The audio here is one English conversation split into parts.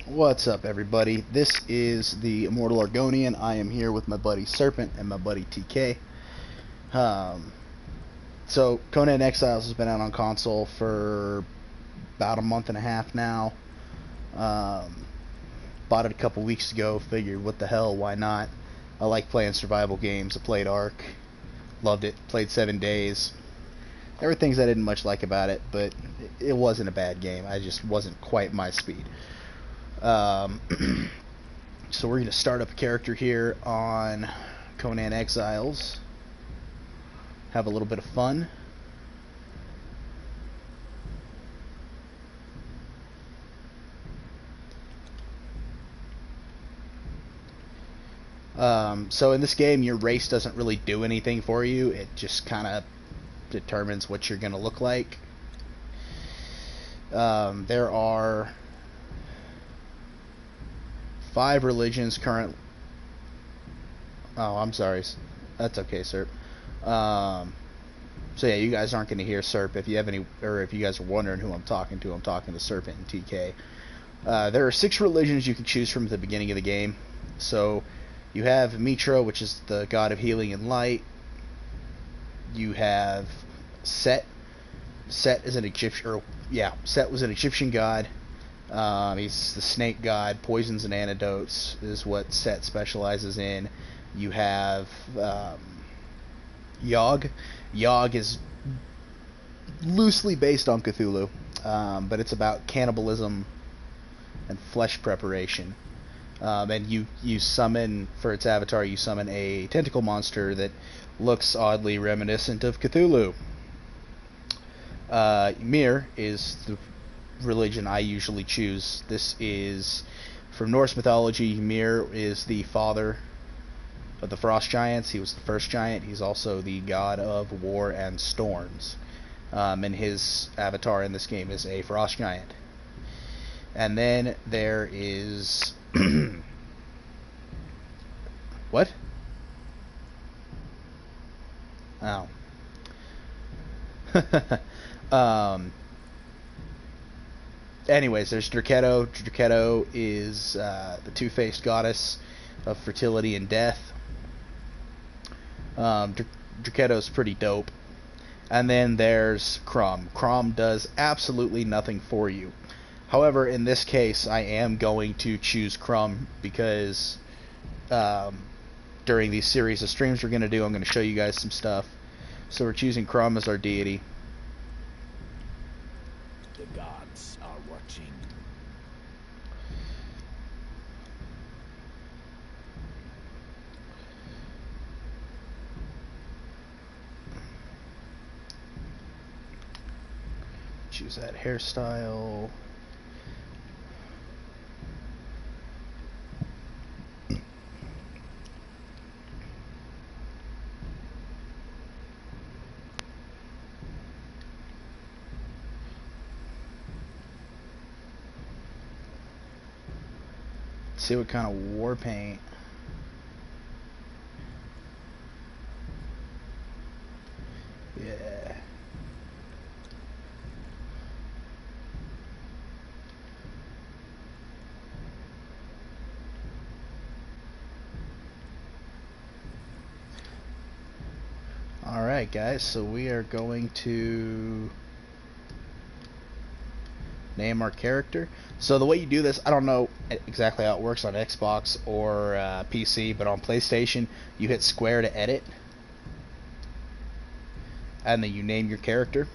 What's up, everybody? This is the Immortal Argonian. I am here with my buddy Serpent and my buddy TK. Um, so, Conan Exiles has been out on console for about a month and a half now. Um, Bought it a couple weeks ago. Figured, what the hell, why not? I like playing survival games. I played Ark. Loved it. Played 7 days. There were things I didn't much like about it, but it wasn't a bad game. I just wasn't quite my speed. Um, so we're going to start up a character here on Conan Exiles. Have a little bit of fun. So in this game, your race doesn't really do anything for you. It just kind of determines what you're going to look like. There are 5 religions current. Oh, I'm sorry. That's okay, sir. So yeah, you guys aren't going to hear Serp. If you have any, or if you guys are wondering who I'm talking to Serpent and TK. There are 6 religions you can choose from at the beginning of the game. So you have Mitra, which is the god of healing and light. You have Set. Set is an Egyptian, Set was an Egyptian god. He's the snake god. Poisons and antidotes is what Set specializes in. You have Yogg. Yogg is loosely based on Cthulhu, but it's about cannibalism and flesh preparation. And you summon, for its avatar, you summon a tentacle monster that looks oddly reminiscent of Cthulhu. Mir is the religion I usually choose. This is from Norse mythology. Mir is the father of the frost giants. He was the first giant. He's also the god of war and storms. And his avatar in this game is a frost giant. And then there is what? Oh. Anyways, there's Druketto. Druketto is the two-faced goddess of fertility and death. Druketto's pretty dope. And then there's Crom. Crom does absolutely nothing for you. However, in this case, I am going to choose Crom because during these series of streams we're going to do, I'm going to show you guys some stuff. So we're choosing Crom as our deity. The gods are watching. Choose that hairstyle. See what kind of war paint. Yeah. Alright guys, so we are going to name our character. So the way you do this, I don't know exactly how it works on Xbox or PC, but on PlayStation, you hit square to edit, and then you name your character.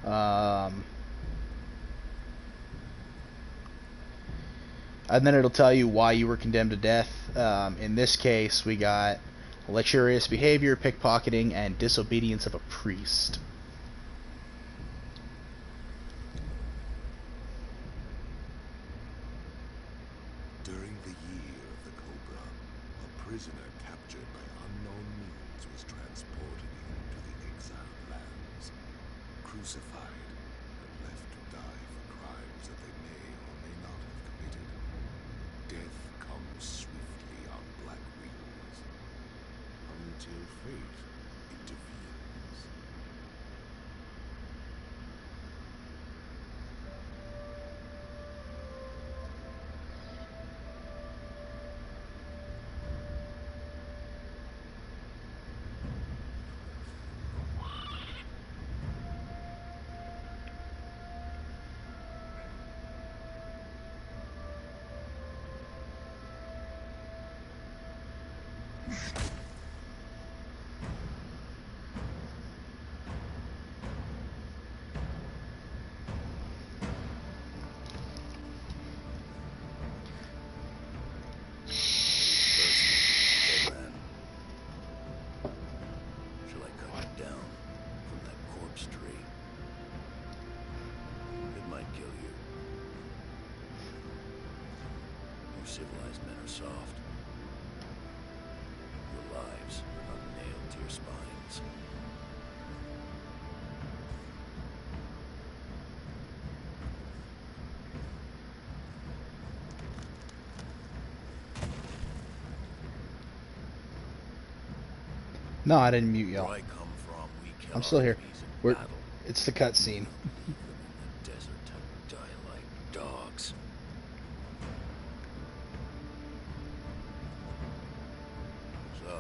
And then it'll tell you why you were condemned to death. In this case, we got lecherous behavior, pickpocketing, and disobedience of a priest. During the year of the Cobra, a prisoner captured by unknown means was transported into the exiled lands, crucified, and left to die for crimes that they may or may not have committed. Death comes swiftly on black wings, until fate intervenes. civilized men are soft. Your lives are not nailed to your spines. No, I didn't mute y'all. Where I come from, we kill I'm still our here. enemies in We're. battle. It's the cutscene. Leave them in the desert to die like dogs. So,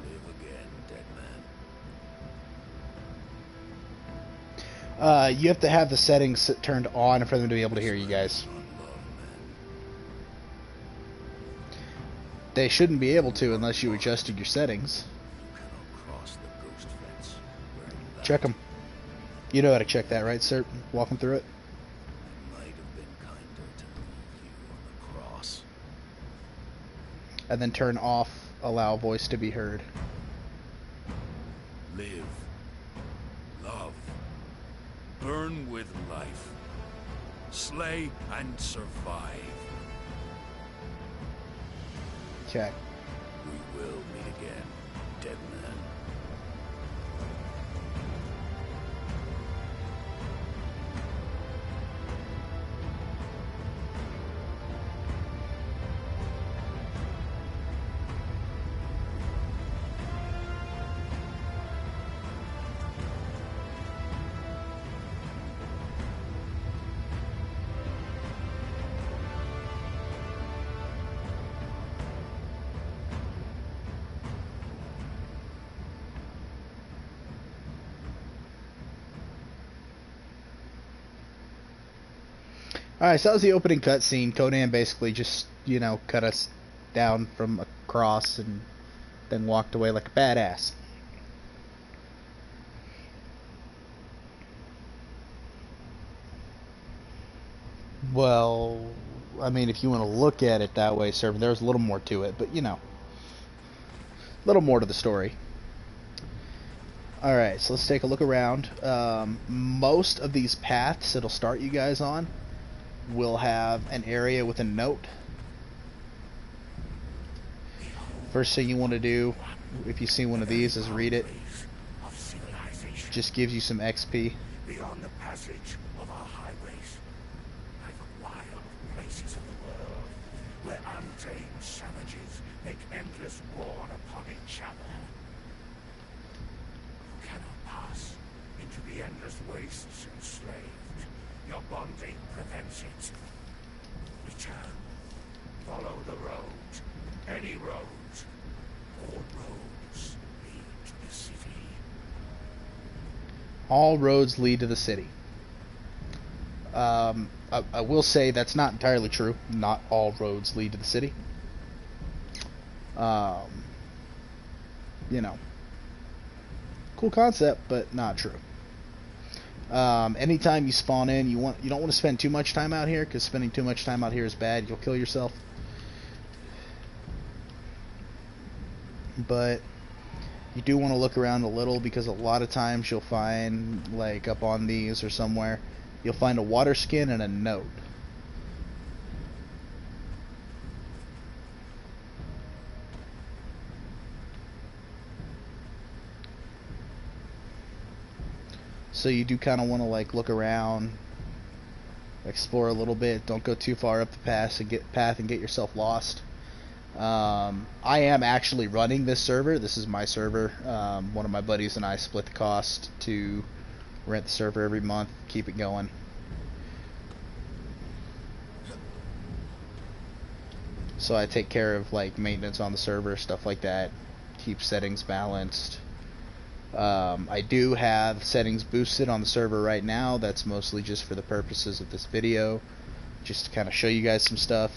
live again, dead man. You have to have the settings turned on for them to be able to hear you guys. Unloved men. They shouldn't be able to unless you adjusted your settings. You cannot cross the ghost fence wearing that. Check them. You know how to check that, right, sir? Walking through it. I might have been kinder to leave you on the cross. And then turn off allow voice to be heard. Live. Love. Burn with life. Slay and survive. Okay. We will meet again, dead man. Alright, so that was the opening cutscene. Conan basically just, you know, cut us down from a cross and then walked away like a badass. Well, I mean, if you want to look at it that way, sir, there's a little more to it, but you know, a little more to the story. Alright, so let's take a look around. Most of these paths it'll start you guys on will have an area with a note. First thing you want to do, if you see one of these, is read it. Just gives you some XP. Beyond the passage of our highways, like the wild places of the world, where untamed savages make endless war upon each other. You cannot pass into the endless wastes enslaved. Your bonding prevents it. Return. Follow the road. Any road. All roads lead to the city. All roads lead to the city. I will say that's not entirely true. Not all roads lead to the city. You know, cool concept, but not true. Anytime you spawn in, you don't want to spend too much time out here, because spending too much time out here is bad. You'll kill yourself. But you do want to look around a little, because a lot of times you'll find, like up on these or somewhere, you'll find a water skin and a note. So you do kind of want to like look around, explore a little bit. Don't go too far up the path and get yourself lost. I am actually running this server. This is my server. One of my buddies and I split the cost to rent the server every month, keep it going. So I take care of like maintenance on the server, stuff like that, keep settings balanced. I do have settings boosted on the server right now. That's mostly just for the purposes of this video, just to kind of show you guys some stuff.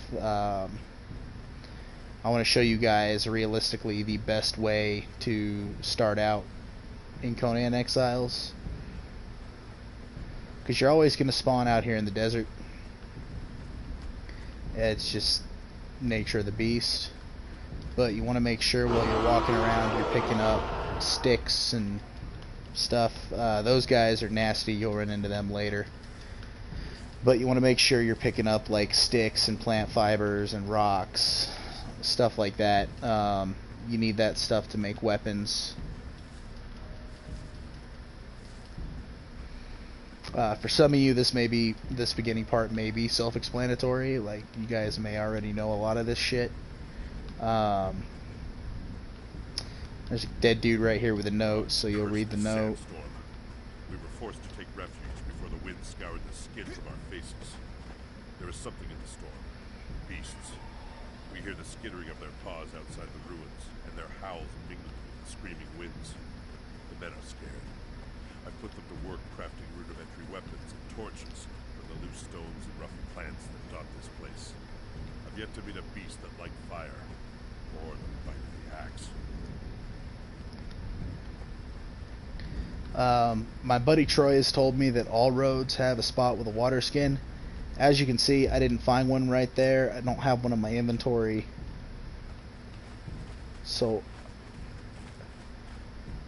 I want to show you guys realistically the best way to start out in Conan Exiles, because you're always going to spawn out here in the desert. It's just nature of the beast. But you want to make sure while you're walking around you're picking up sticks and stuff. Those guys are nasty. You'll run into them later. But you want to make sure you're picking up like sticks and plant fibers and rocks, stuff like that. You need that stuff to make weapons. For some of you, this beginning part may be self-explanatory. Like, you guys may already know a lot of this shit. There's a dead dude right here with a note, so you'll read the note. We were forced to take refuge before the wind scoured the skin from our faces. There is something in the storm. Beasts. We hear the skittering of their paws outside the ruins, and their howls mingled with the screaming winds. The men are scared. I've put them to work crafting rudimentary weapons and torches from the loose stones and rough plants that dot this place. I've yet to meet a beast that liked fire, or the bite of the axe. My buddy Troy has told me that all roads have a spot with a water skin. As you can see, I didn't find one right there. I don't have one in my inventory. So,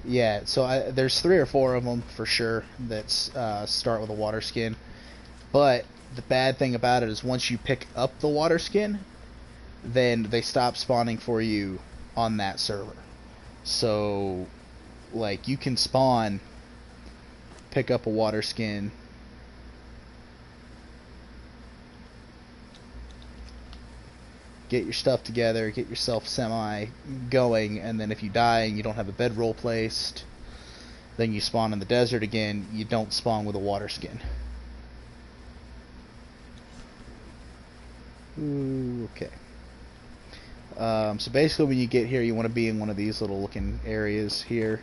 yeah, so there's 3 or 4 of them for sure that start with a water skin. But the bad thing about it is once you pick up the water skin, then they stop spawning for you on that server. So, like, you can spawn, pick up a water skin, get your stuff together, get yourself semi going, and then if you die and you don't have a bedroll placed, then you spawn in the desert again. You don't spawn with a water skin. Ooh, okay. So basically when you get here, you want to be in one of these little looking areas here.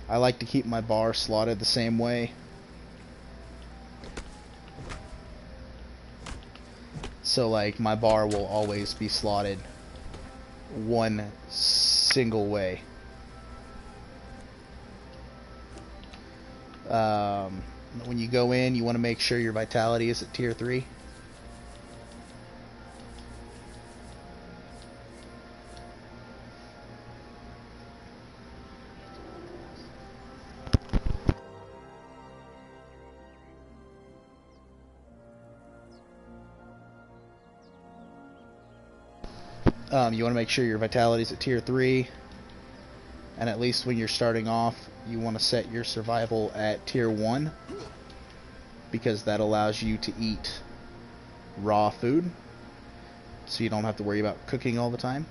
I like to keep my bar slotted the same way. So like my bar will always be slotted one single way. When you go in, you want to make sure your vitality is at tier 3. You want to make sure your vitality is at tier 3. And at least when you're starting off, you want to set your survival at tier 1. Because that allows you to eat raw food. So you don't have to worry about cooking all the time.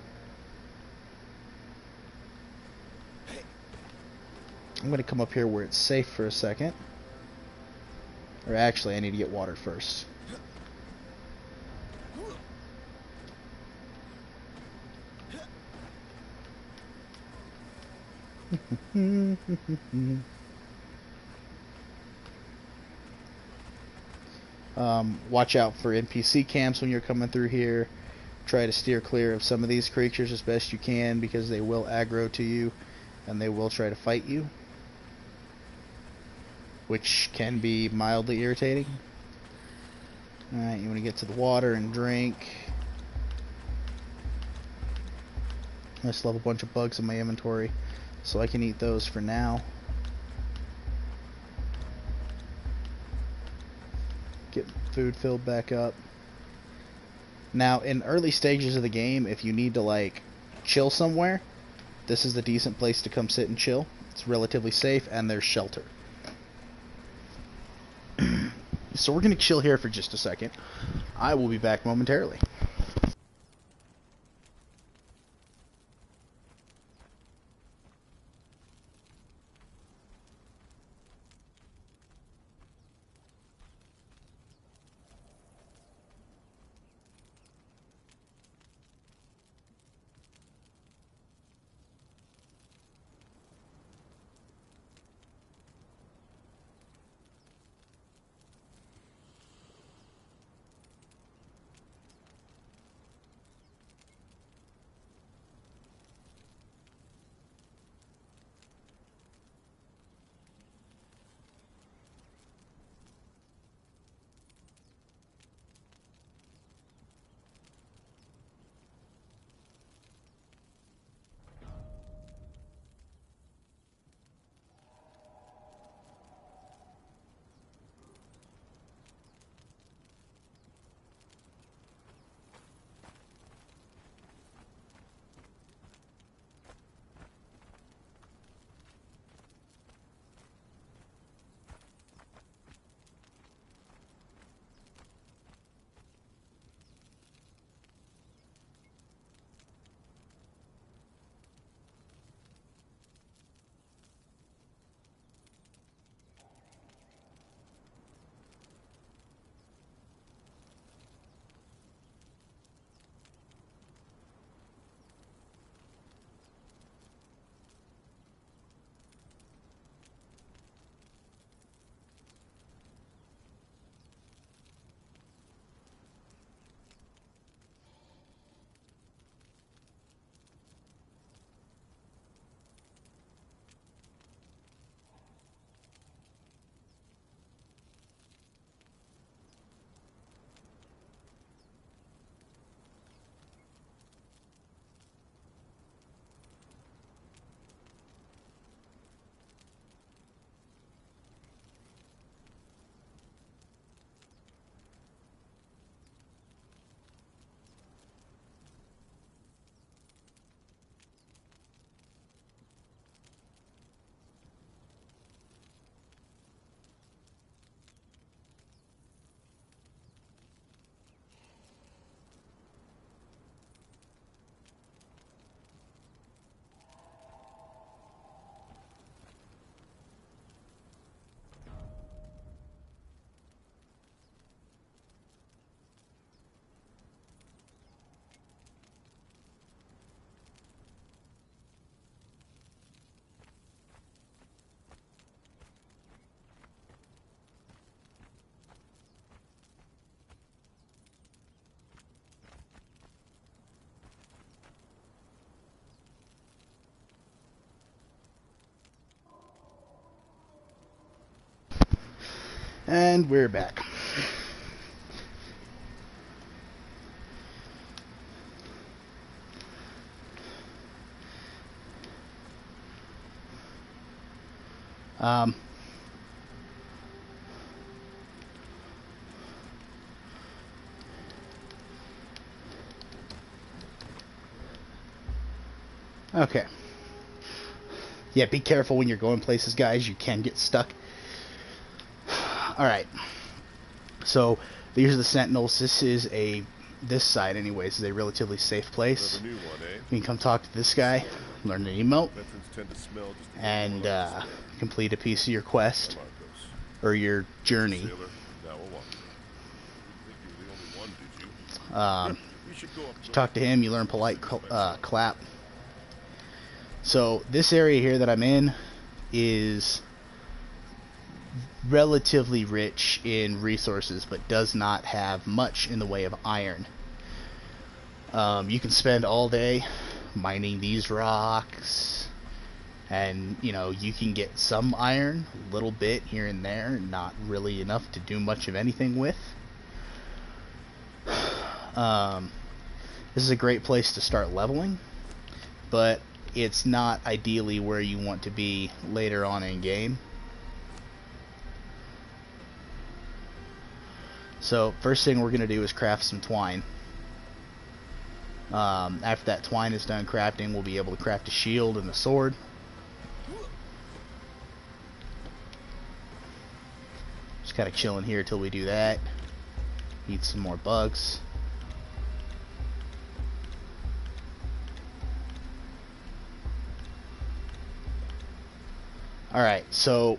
I'm going to come up here where it's safe for a second. Or actually, I need to get water first. Watch out for NPC camps when you're coming through here. Try to steer clear of some of these creatures as best you can because they will aggro to you and they will try to fight you, which can be mildly irritating. Alright, you want to get to the water and drink. I still have a bunch of bugs in my inventory, so I can eat those for now. Get food filled back up. Now, in early stages of the game, if you need to, like, chill somewhere, this is a decent place to come sit and chill. It's relatively safe, and there's shelter. So we're going to chill here for just a second. I will be back momentarily. And we're back. Okay. Yeah, be careful when you're going places, guys. You can get stuck. Alright. So, these are the Sentinels. This side, anyways, is a relatively safe place. Another new one, eh? You can come talk to this guy, learn an emote, Veterans tend to smell just a little and more like the complete a piece of your quest, Marcos. or your journey. Sailor, now a walker. Didn't think you were the only one, did you? We should go up You talk to him, you learn polite clap. So this area here that I'm in is relatively rich in resources, but does not have much in the way of iron. You can spend all day mining these rocks, and you can get some iron, a little bit here and there, not really enough to do much of anything with. This is a great place to start leveling, but it's not ideally where you want to be later on in game. So first thing we're going to do is craft some twine. After that twine is done crafting, we'll be able to craft a shield and a sword. Just kind of chilling here till we do that. Eat some more bugs. Alright, so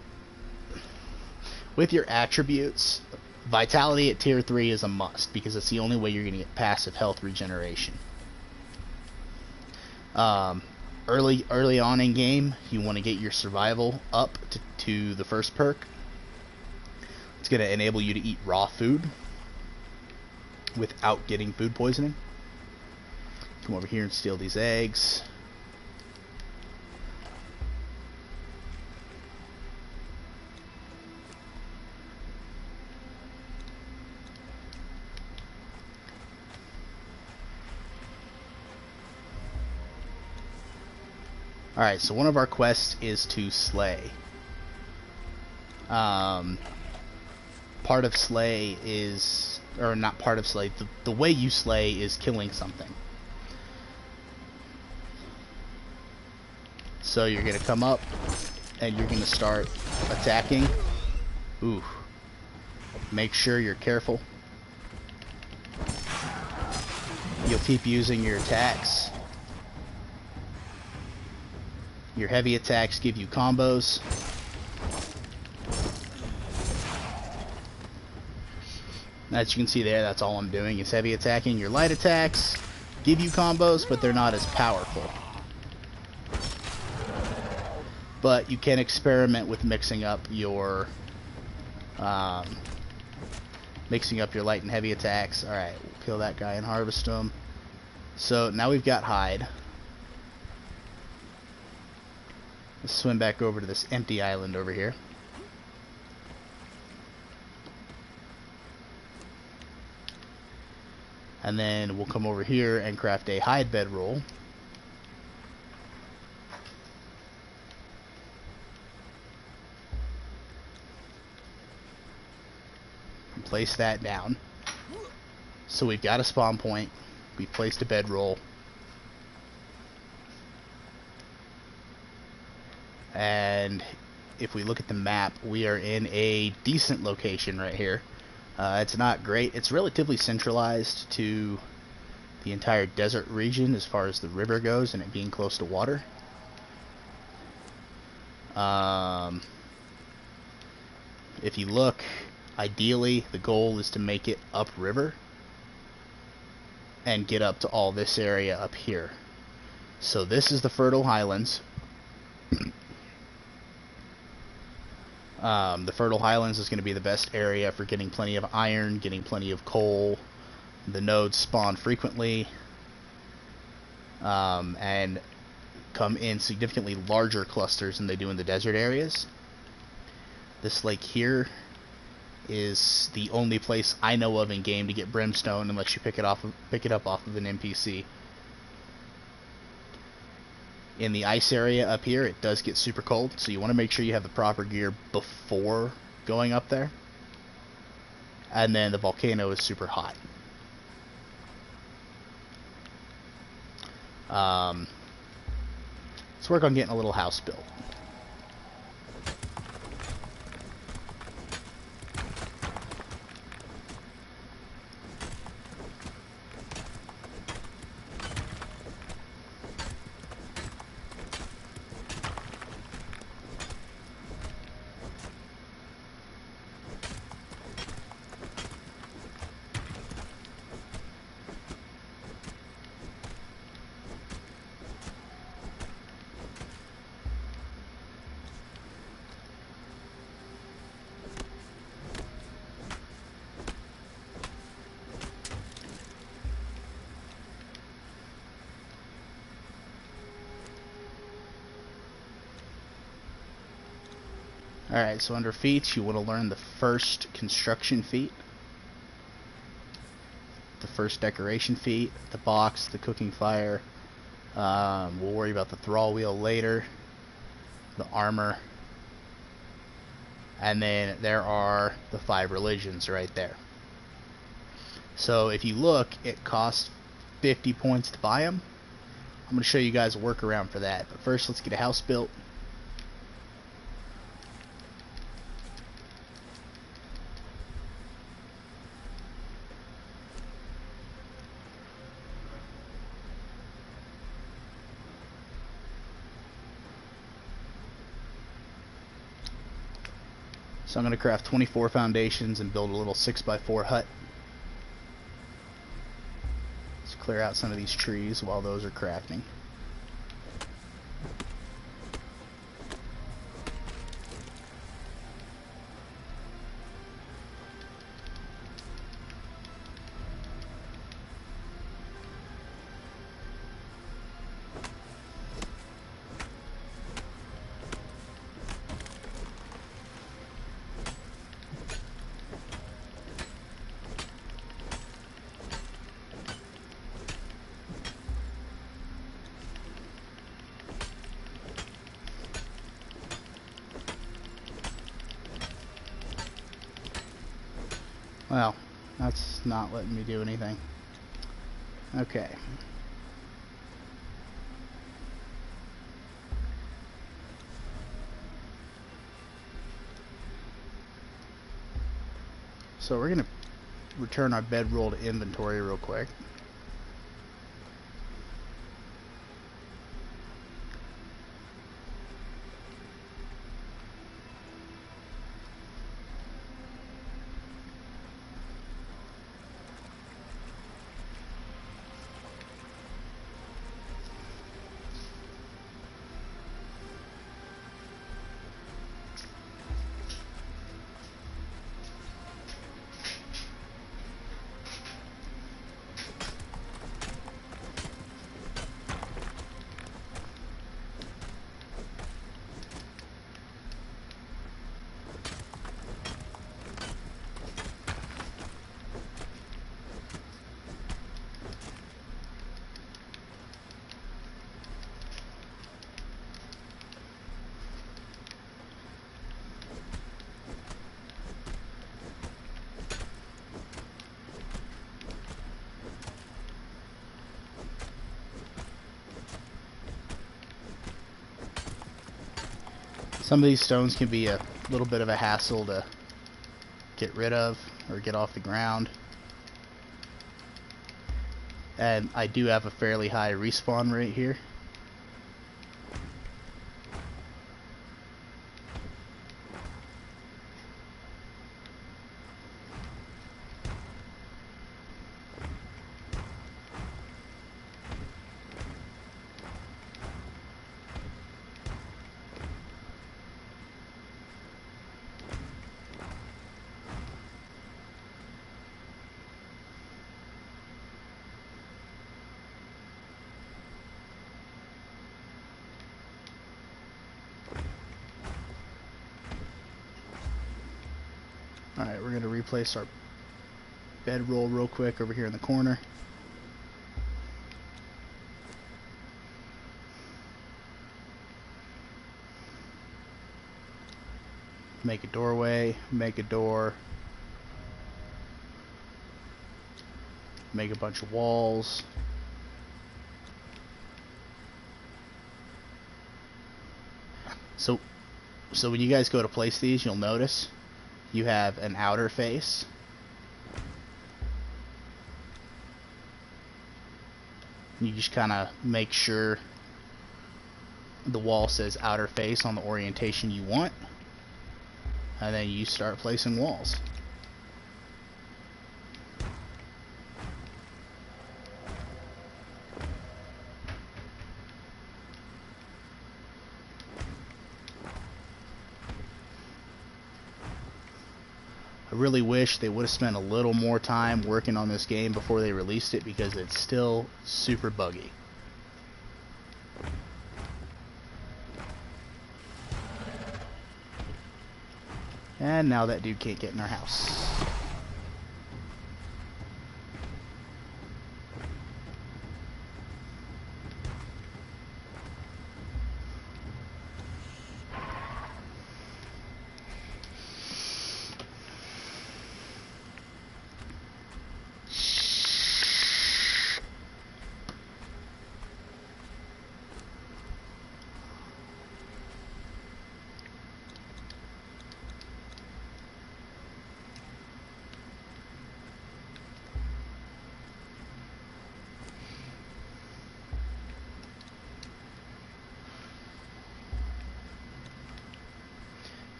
with your attributes, Vitality at tier 3 is a must, because it's the only way you're going to get passive health regeneration. Early on in game, you want to get your survival up to the first perk. It's going to enable you to eat raw food without getting food poisoning. Come over here and steal these eggs. Alright, so one of our quests is to slay. Part of slay is, or not part of slay, the way you slay is killing something. So you're going to come up and you're going to start attacking. Ooh. Make sure you're careful. You'll keep using your attacks. Your heavy attacks give you combos. As you can see there, that's all I'm doing is heavy attacking. Your light attacks give you combos, but they're not as powerful. But you can experiment with mixing up your light and heavy attacks. Alright, we'll kill that guy and harvest him. So now we've got hide. Let's swim back over to this empty island over here. And then we'll come over here and craft a hide bedroll. And place that down. So we've got a spawn point. We've placed a bedroll. And if we look at the map, we are in a decent location right here. It's not great. It's relatively centralized to the entire desert region as far as the river goes and it being close to water. If you look, ideally the goal is to make it upriver and get up to all this area up here. So this is the Fertile Highlands. The Fertile Highlands is going to be the best area for getting plenty of iron, getting plenty of coal. The nodes spawn frequently and come in significantly larger clusters than they do in the desert areas. This lake here is the only place I know of in game to get brimstone unless you pick it up off of an NPC. In the ice area up here, it does get super cold, so you want to make sure you have the proper gear before going up there. And then the volcano is super hot. Let's work on getting a little house built. Alright, so under feats, you want to learn the first construction feat, the first decoration feat, the box, the cooking fire. We'll worry about the thrall wheel later, the armor, and then there are the 5 religions right there. So if you look, it costs 50 points to buy them. I'm going to show you guys a workaround for that, but first let's get a house built. So I'm going to craft 24 foundations and build a little 6x4 hut. Let's clear out some of these trees while those are crafting. Well, that's not letting me do anything. Okay. So we're going to return our bedroll to inventory real quick. Some of these stones can be a little bit of a hassle to get rid of or get off the ground. And I do have a fairly high respawn rate here. Alright, we're going to replace our bedroll real quick over here in the corner. Make a doorway, make a door, make a bunch of walls. So when you guys go to place these, you'll notice you have an outer face, you just kind of make sure the wall says outer face on the orientation you want, and then you start placing walls. I really wish they would have spent a little more time working on this game before they released it, because it's still super buggy. And now that dude can't get in our house.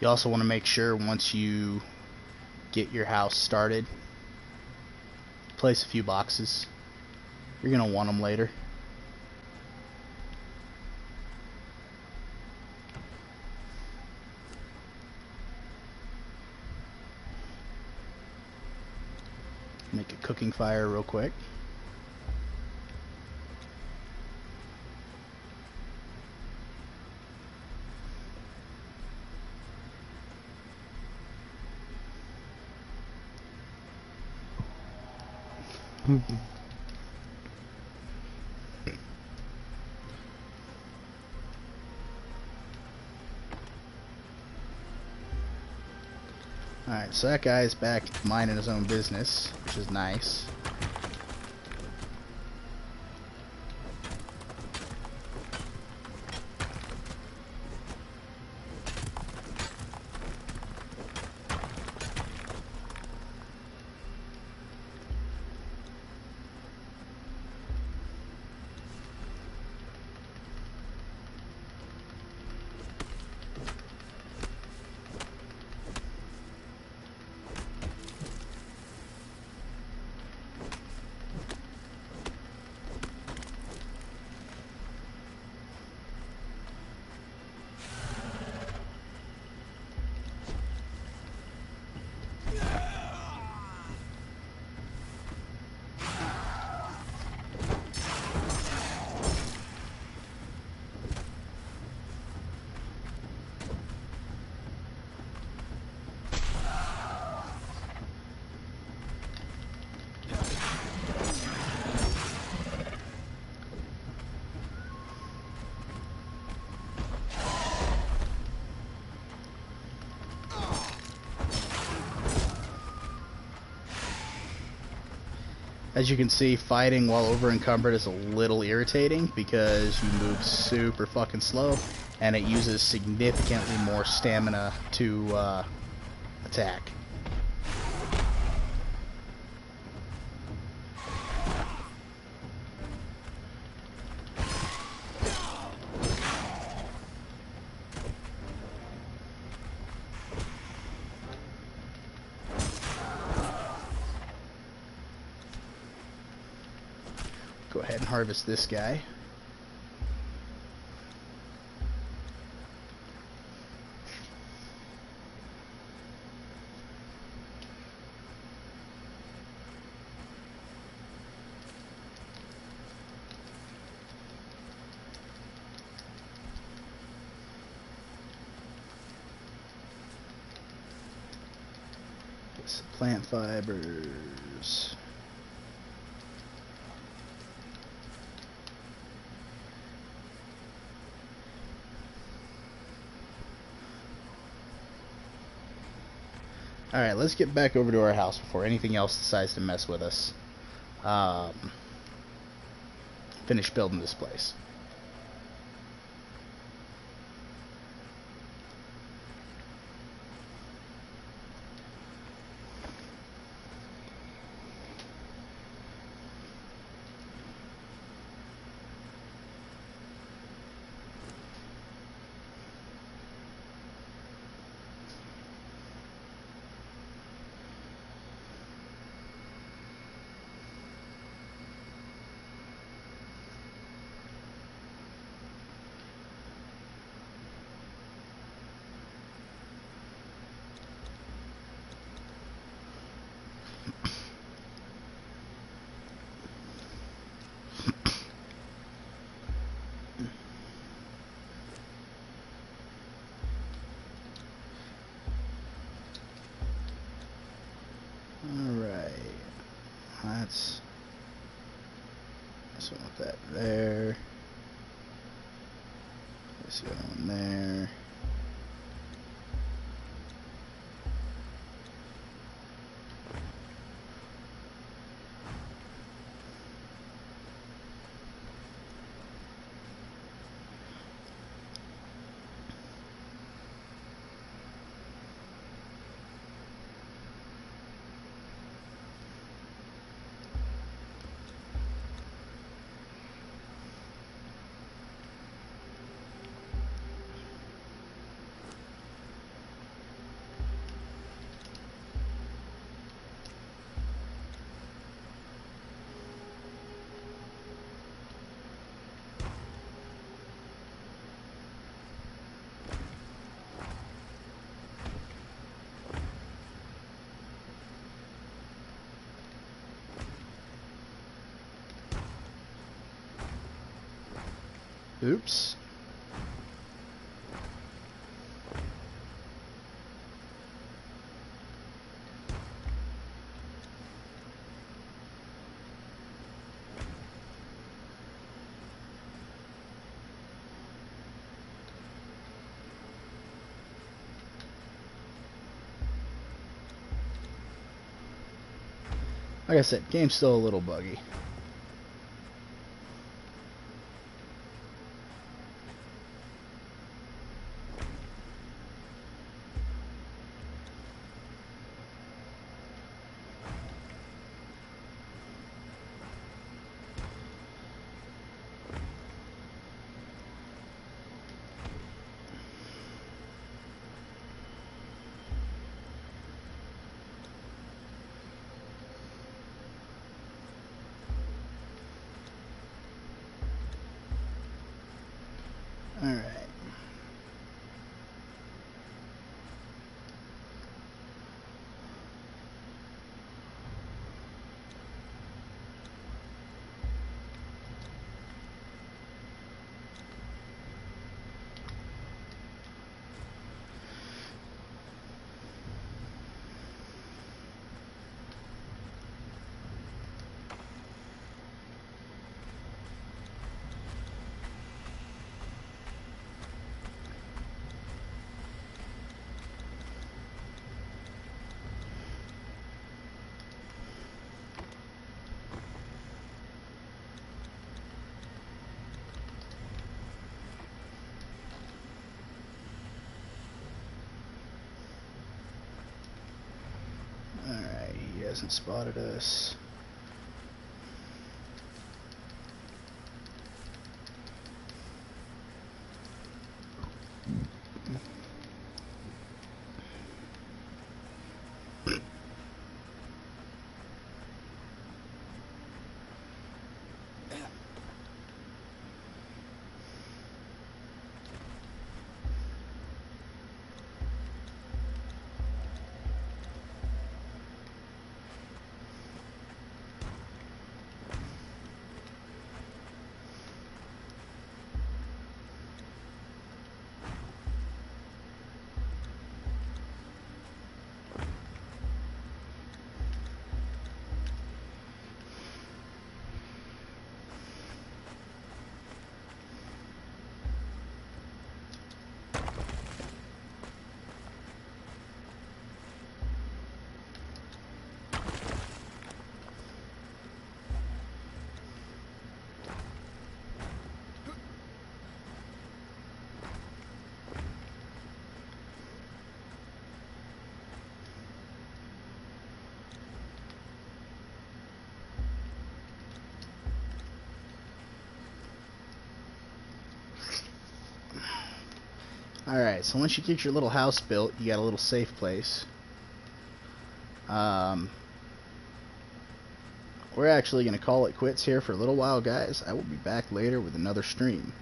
You also want to make sure once you get your house started, place a few boxes. You're going to want them later. Make a cooking fire real quick. Alright, so that guy's back minding his own business, which is nice. As you can see, fighting while over encumbered is a little irritating because you move super fucking slow and it uses significantly more stamina to attack. Go ahead and harvest this guy. Plant fibers. Alright, let's get back over to our house before anything else decides to mess with us. Finish building this place. Alright. That's this one with that there. This other one there. Oops. Like I said, game's still a little buggy. Alright. Alright, he hasn't spotted us. Alright, so once you get your little house built, you got a little safe place. We're actually going to call it quits here for a little while, guys. I will be back later with another stream.